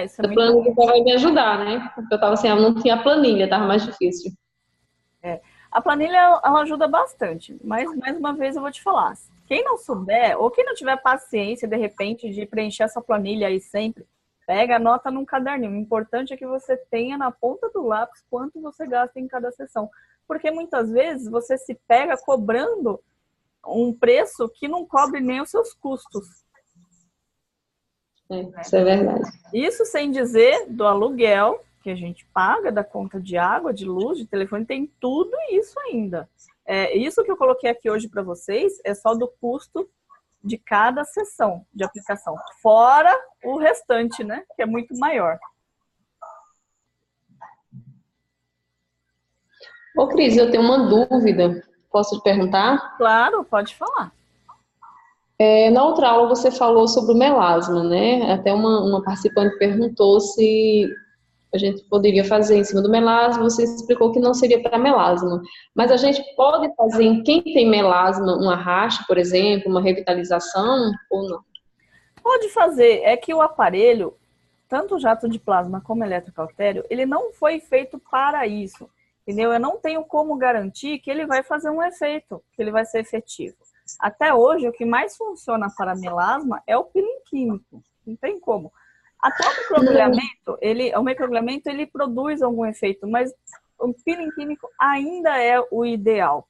Speaker 1: Isso é
Speaker 2: a
Speaker 1: muito
Speaker 2: planilha
Speaker 1: bom.
Speaker 2: vai me ajudar, né? Porque eu estava assim, eu não tinha planilha, estava mais difícil.
Speaker 1: A planilha, ela ajuda bastante, mas mais uma vez eu vou te falar. Quem não souber, ou quem não tiver paciência, de repente, de preencher essa planilha aí sempre, pega, anota num caderninho. O importante é que você tenha na ponta do lápis quanto você gasta em cada sessão. Porque muitas vezes você se pega cobrando um preço que não cobre nem os seus custos.
Speaker 2: Isso é verdade.
Speaker 1: Isso sem dizer do aluguel que a gente paga, da conta de água, de luz, de telefone, tem tudo isso ainda. Isso que eu coloquei aqui hoje para vocês é só do custo de cada sessão de aplicação, fora o restante, né, que é muito maior.
Speaker 2: Ô, Cris, eu tenho uma dúvida. Posso te perguntar?
Speaker 1: Claro, pode falar.
Speaker 2: Na outra aula você falou sobre o melasma, né? Até uma participante perguntou se a gente poderia fazer em cima do melasma. Você explicou que não seria para melasma. Mas a gente pode fazer em quem tem melasma um arraste, por exemplo, uma revitalização ou não?
Speaker 1: Pode fazer. É que o aparelho, tanto o jato de plasma como o eletrocautério, ele não foi feito para isso. Entendeu? Eu não tenho como garantir que ele vai fazer um efeito, que ele vai ser efetivo. Até hoje, o que mais funciona para melasma é o peeling químico. Não tem como. Até o microagulhamento, ele produz algum efeito, mas o peeling químico ainda é o ideal.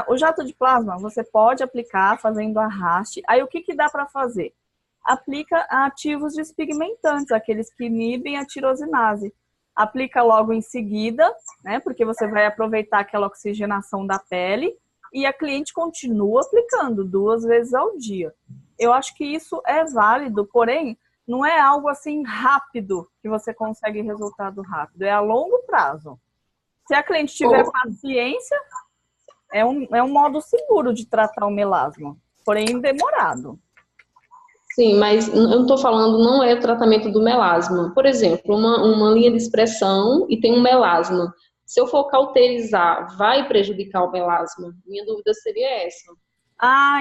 Speaker 1: O jato de plasma, você pode aplicar fazendo arraste. Aí, o que dá para fazer? Aplica ativos despigmentantes, aqueles que inibem a tirosinase. Aplica logo em seguida, né? Porque você vai aproveitar aquela oxigenação da pele e a cliente continua aplicando 2 vezes ao dia. Eu acho que isso é válido, porém, não é algo assim rápido que você consegue resultado rápido, é a longo prazo. Se a cliente tiver paciência, é um modo seguro de tratar o melasma, porém demorado.
Speaker 2: Sim, mas eu não estou falando, não é o tratamento do melasma. Por exemplo, uma linha de expressão e tem um melasma. Se eu for cauterizar, vai prejudicar o melasma? Minha dúvida seria essa.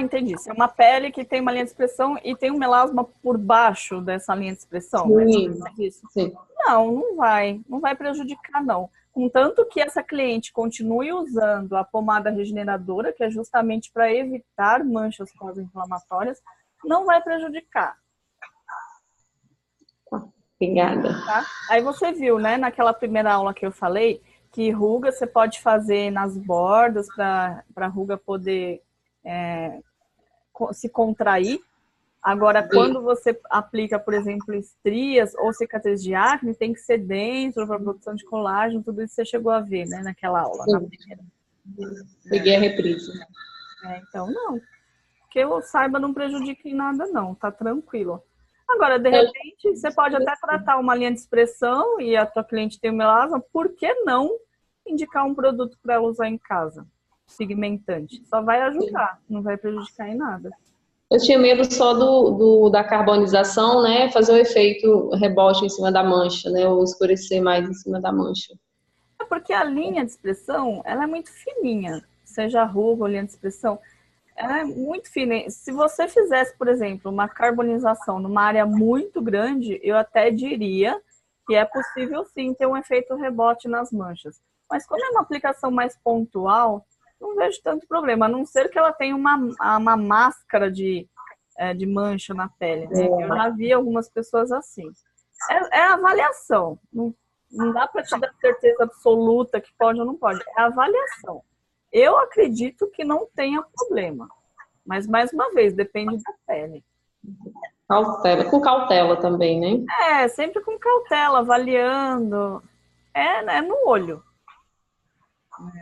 Speaker 1: Entendi. Se é uma pele que tem uma linha de expressão e tem um melasma por baixo dessa linha de expressão.
Speaker 2: Sim, sim.
Speaker 1: Não vai. Não vai prejudicar, não. Contanto que essa cliente continue usando a pomada regeneradora, que é justamente para evitar manchas pós-inflamatórias, não vai prejudicar.
Speaker 2: Obrigada.
Speaker 1: Tá? Aí você viu, né, naquela primeira aula que eu falei, que ruga você pode fazer nas bordas para a ruga poder se contrair. Agora, quando você aplica, por exemplo, estrias ou cicatriz de acne, tem que ser dentro para a produção de colágeno, tudo isso você chegou a ver, né, naquela aula, na primeira.
Speaker 2: Peguei a reprise.
Speaker 1: Então, não. Que eu saiba, não prejudica em nada, não. Tá tranquilo. Agora, de repente, você pode até tratar uma linha de expressão e a tua cliente tem o melasma, por que não indicar um produto para ela usar em casa? pigmentante. Só vai ajudar, não vai prejudicar em nada.
Speaker 2: Eu tinha medo só da carbonização, né? Fazer o efeito rebote em cima da mancha, né? Ou escurecer mais em cima da mancha.
Speaker 1: É porque a linha de expressão, ela é muito fininha. Seja a ruga ou linha de expressão, ela é muito fina. Se você fizesse, por exemplo, uma carbonização numa área muito grande, eu até diria que é possível sim ter um efeito rebote nas manchas. Mas como é uma aplicação mais pontual, não vejo tanto problema, a não ser que ela tenha uma máscara de mancha na pele, né? Eu já vi algumas pessoas assim. É avaliação. Não dá para te dar certeza absoluta que pode ou não pode. É avaliação. Eu acredito que não tenha problema. Mas, mais uma vez, depende da pele.
Speaker 2: Cautela, com cautela também, né?
Speaker 1: Sempre com cautela, avaliando. Né, no olho.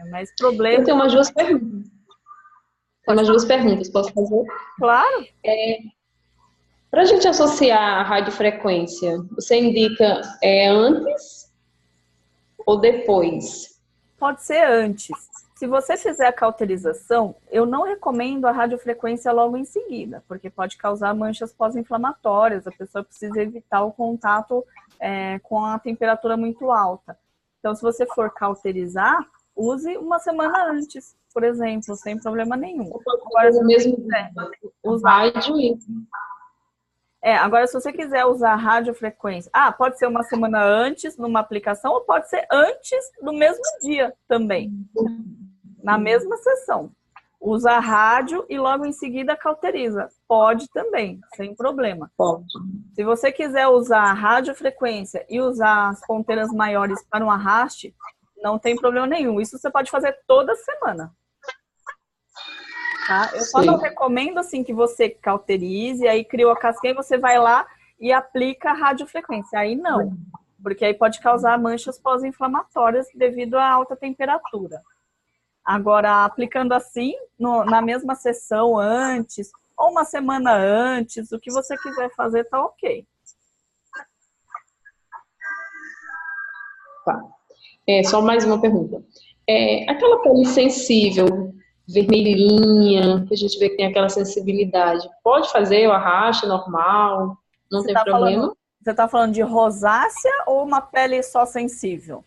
Speaker 1: Mas problema...
Speaker 2: Eu tenho umas duas perguntas. Posso fazer?
Speaker 1: Claro.
Speaker 2: Para a gente associar a radiofrequência, você indica antes ou depois?
Speaker 1: Pode ser antes. Se você fizer a cauterização, eu não recomendo a radiofrequência logo em seguida, porque pode causar manchas pós-inflamatórias, a pessoa precisa evitar o contato com a temperatura muito alta. Então, se você for cauterizar, use uma semana antes, por exemplo, sem problema nenhum.
Speaker 2: Agora, se você quiser usar
Speaker 1: agora, se você quiser usar radiofrequência, pode ser uma semana antes numa aplicação ou pode ser antes do mesmo dia também, na mesma sessão. Usa rádio e logo em seguida cauteriza. Pode também, sem problema.
Speaker 2: Pode.
Speaker 1: Se você quiser usar radiofrequência e usar as ponteiras maiores para um arraste, não tem problema nenhum. Isso você pode fazer toda semana. Tá? Eu só não recomendo assim que você cauterize, aí criou a casquinha e você vai lá e aplica a radiofrequência. Aí não, porque aí pode causar manchas pós-inflamatórias devido à alta temperatura. Agora, aplicando assim, na mesma sessão antes, ou uma semana antes, o que você quiser fazer tá ok.
Speaker 2: Tá. Só mais uma pergunta. Aquela pele sensível, vermelhinha, que a gente vê que tem aquela sensibilidade, pode fazer o arraste normal? Não tem problema?
Speaker 1: Você está falando de rosácea ou uma pele só sensível?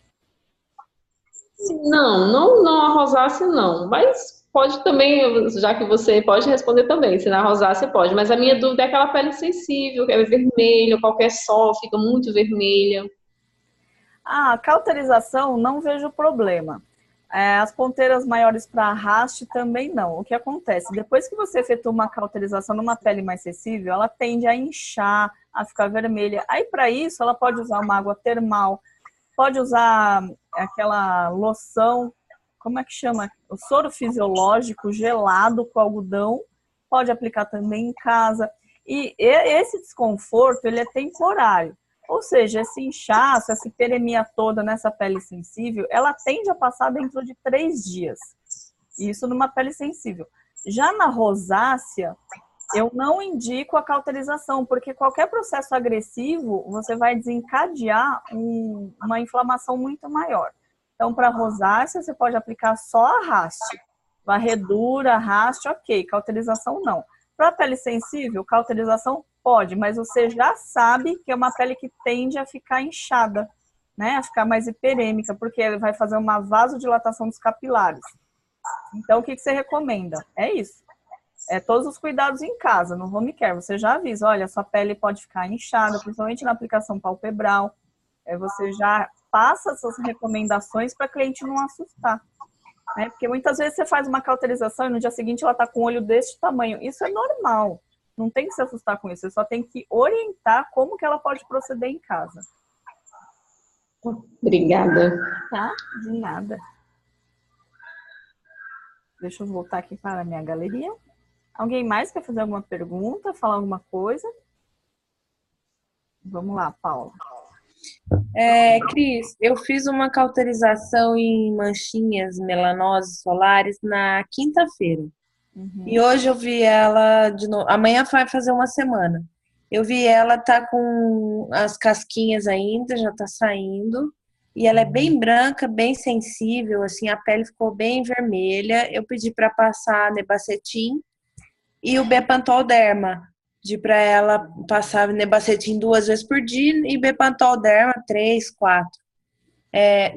Speaker 2: Não a rosácea não, mas pode também, já que você pode responder também, se na rosácea pode, mas a minha dúvida é aquela pele sensível, que é vermelha, qualquer sol fica muito vermelha.
Speaker 1: A cauterização não vejo problema. As ponteiras maiores para arraste também não. O que acontece? Depois que você efetua uma cauterização numa pele mais sensível, ela tende a inchar, a ficar vermelha. Aí, para isso, ela pode usar uma água termal, pode usar aquela loção, como é que chama? O soro fisiológico gelado com algodão, pode aplicar também em casa. E esse desconforto, ele é temporário. Ou seja, esse inchaço, essa hiperemia toda nessa pele sensível, ela tende a passar dentro de 3 dias. Isso numa pele sensível. Já na rosácea, eu não indico a cauterização, porque qualquer processo agressivo, você vai desencadear uma inflamação muito maior. Então, para rosácea, você pode aplicar só arraste. Varredura, arraste, ok. Cauterização, não. Para pele sensível, cauterização pode, mas você já sabe que é uma pele que tende a ficar inchada, né? A ficar mais hiperêmica, porque vai fazer uma vasodilatação dos capilares. Então, o que você recomenda? É isso. Todos os cuidados em casa, no home care. Você já avisa, olha, sua pele pode ficar inchada, principalmente na aplicação palpebral. Você já passa essas recomendações para a cliente não assustar. Né? Porque muitas vezes você faz uma cauterização e no dia seguinte ela está com o olho deste tamanho. Isso é normal. Não tem que se assustar com isso. Você só tem que orientar como que ela pode proceder em casa.
Speaker 2: Obrigada.
Speaker 1: Tá? De nada. Deixa eu voltar aqui para a minha galeria. Alguém mais quer fazer alguma pergunta, falar alguma coisa? Vamos lá, Paula.
Speaker 3: Cris, eu fiz uma cauterização em manchinhas melanoses solares na quinta-feira. E hoje eu vi ela de novo. Amanhã vai fazer uma semana. Eu vi ela tá com as casquinhas ainda, já tá saindo. e ela é bem branca, bem sensível, assim, a pele ficou bem vermelha. Eu pedi para passar Nebacetim e o Bepantol Derma. Pedi para ela passar Nebacetim 2 vezes por dia e Bepantol Derma 3, 4.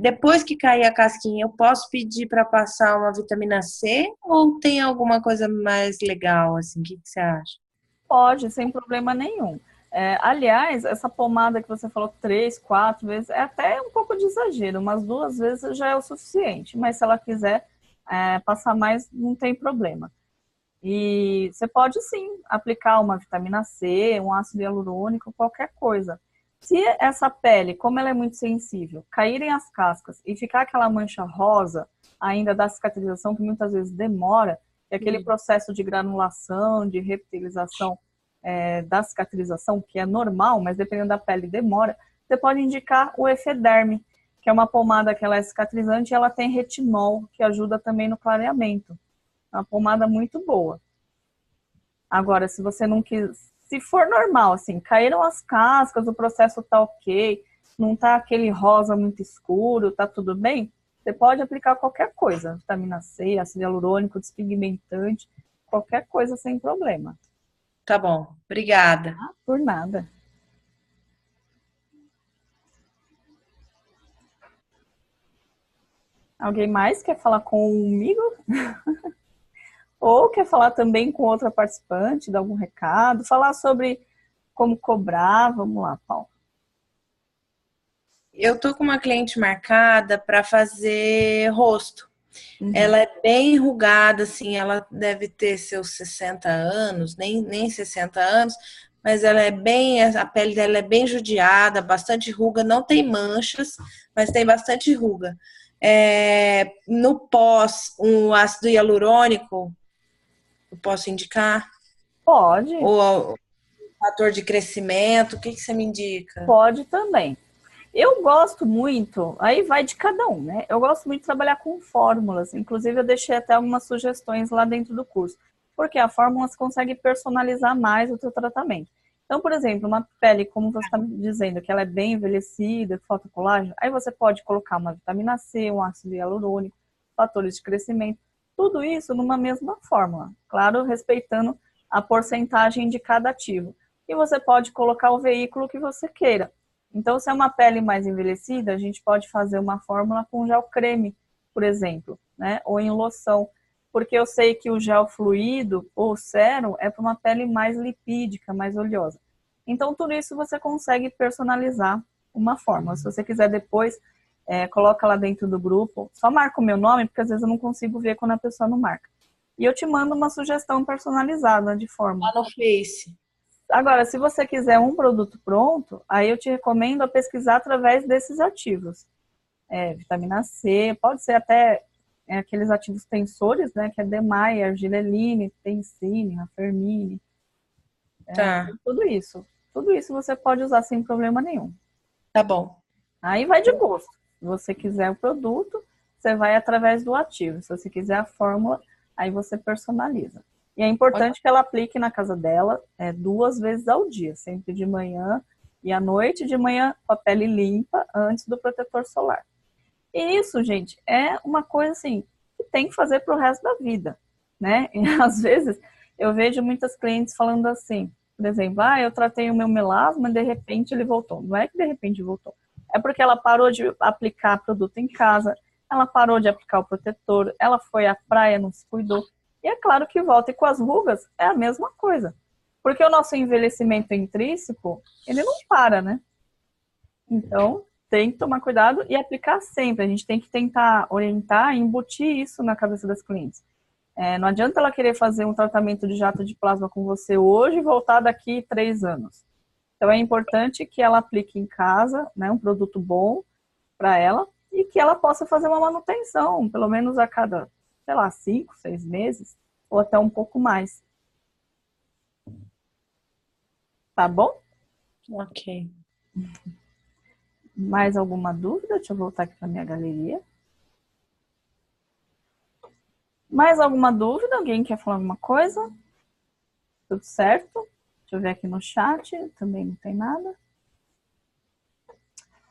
Speaker 3: Depois que cair a casquinha, eu posso pedir para passar uma vitamina C ou tem alguma coisa mais legal, assim? O que você acha?
Speaker 1: Pode, sem problema nenhum. Aliás, essa pomada que você falou 3, 4 vezes, é até um pouco de exagero, umas 2 vezes já é o suficiente, mas se ela quiser passar mais, não tem problema. E você pode sim aplicar uma vitamina C, um ácido hialurônico, qualquer coisa. Se essa pele, como ela é muito sensível, caírem as cascas e ficar aquela mancha rosa ainda da cicatrização, que muitas vezes demora, é aquele processo de granulação, de reptilização da cicatrização, que é normal, mas dependendo da pele demora, você pode indicar o Efederme, que é uma pomada que ela é cicatrizante e ela tem retinol, que ajuda também no clareamento. É uma pomada muito boa. Agora, se você não quis, se for normal, assim, caíram as cascas, o processo tá ok, não tá aquele rosa muito escuro, tá tudo bem, você pode aplicar qualquer coisa, vitamina C, ácido hialurônico, despigmentante, qualquer coisa sem problema.
Speaker 3: Tá bom, obrigada.
Speaker 1: Por nada. Alguém mais quer falar comigo? Ou quer falar também com outra participante, dar algum recado, falar sobre como cobrar? Vamos lá, Paulo.
Speaker 3: Eu tô com uma cliente marcada para fazer rosto. Ela é bem enrugada, assim, ela deve ter seus 60 anos, nem 60 anos, mas ela é bem, a pele dela é bem judiada, bastante ruga, não tem manchas, mas tem bastante ruga. No pós, um ácido hialurônico, eu posso indicar?
Speaker 1: Pode.
Speaker 3: Ou fator de crescimento, o que você me indica?
Speaker 1: Pode também. Eu gosto muito, aí vai de cada um, né? Eu gosto muito de trabalhar com fórmulas, inclusive eu deixei até algumas sugestões lá dentro do curso, porque a fórmula você consegue personalizar mais o seu tratamento. Então, por exemplo, uma pele, como você está me dizendo, que ela é bem envelhecida, que falta colágeno, aí você pode colocar uma vitamina C, um ácido hialurônico, fatores de crescimento, tudo isso numa mesma fórmula, claro, respeitando a porcentagem de cada ativo. E você pode colocar o veículo que você queira. Então, se é uma pele mais envelhecida, a gente pode fazer uma fórmula com gel creme, por exemplo, né? Ou em loção. Porque eu sei que o gel fluido ou sérum é para uma pele mais lipídica, mais oleosa. Então, tudo isso você consegue personalizar uma fórmula. Se você quiser depois, coloca lá dentro do grupo. Só marca o meu nome, porque às vezes eu não consigo ver quando a pessoa não marca. E eu te mando uma sugestão personalizada de fórmula.
Speaker 3: Lá no Face.
Speaker 1: Agora, se você quiser um produto pronto, aí eu te recomendo a pesquisar através desses ativos. Vitamina C, pode ser até aqueles ativos tensores, né? Que é DMAI, argireline, tensine, rafermine.
Speaker 3: Tá.
Speaker 1: Tudo isso. Tudo isso você pode usar sem problema nenhum.
Speaker 3: Tá bom.
Speaker 1: Aí vai de gosto. Se você quiser o produto, você vai através do ativo. Se você quiser a fórmula, aí você personaliza. E é importante que ela aplique na casa dela 2 vezes ao dia, sempre de manhã e à noite, de manhã com a pele limpa, antes do protetor solar. E isso, gente, é uma coisa assim que tem que fazer para o resto da vida, né? E às vezes eu vejo muitas clientes falando assim, por exemplo, eu tratei o meu melasma e de repente ele voltou. Não é que de repente voltou, é porque ela parou de aplicar produto em casa, ela parou de aplicar o protetor, ela foi à praia, não se cuidou. E é claro que volta. E com as rugas é a mesma coisa. Porque o nosso envelhecimento intrínseco, ele não para, né? Então, tem que tomar cuidado e aplicar sempre. A gente tem que tentar orientar e embutir isso na cabeça das clientes. Não adianta ela querer fazer um tratamento de jato de plasma com você hoje e voltar daqui 3 anos. Então, é importante que ela aplique em casa, né, um produto bom para ela e que ela possa fazer uma manutenção, pelo menos a cada 5, 6 meses, ou até um pouco mais. Tá bom?
Speaker 3: Ok.
Speaker 1: Mais alguma dúvida? Deixa eu voltar aqui para minha galeria. Mais alguma dúvida? Alguém quer falar alguma coisa? Tudo certo? Deixa eu ver aqui no chat. Também não tem nada.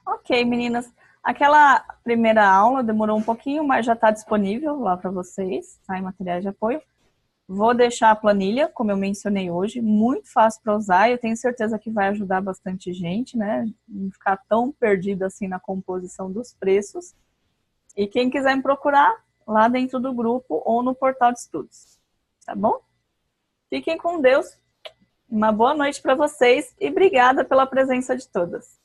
Speaker 1: Ok, meninas. Aquela primeira aula demorou um pouquinho, mas já está disponível lá para vocês, tá? Em materiais de apoio. Vou deixar a planilha, como eu mencionei hoje, muito fácil para usar e eu tenho certeza que vai ajudar bastante gente, né? Não ficar tão perdido assim na composição dos preços. E quem quiser me procurar, lá dentro do grupo ou no portal de estudos, tá bom? Fiquem com Deus, uma boa noite para vocês e obrigada pela presença de todas.